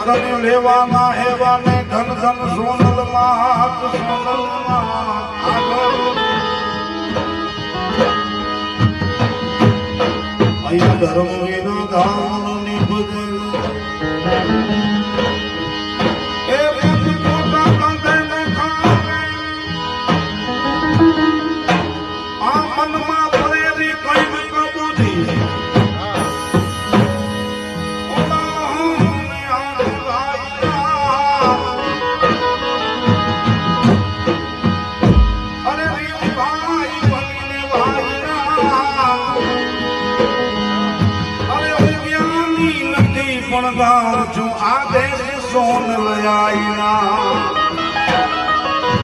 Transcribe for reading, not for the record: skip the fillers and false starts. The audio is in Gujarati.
ધન લેવાના હેવાને ધન ધન સોનલ માં સોનલ માં અહીંયા ધર્મ વિના ધામ ની બદલ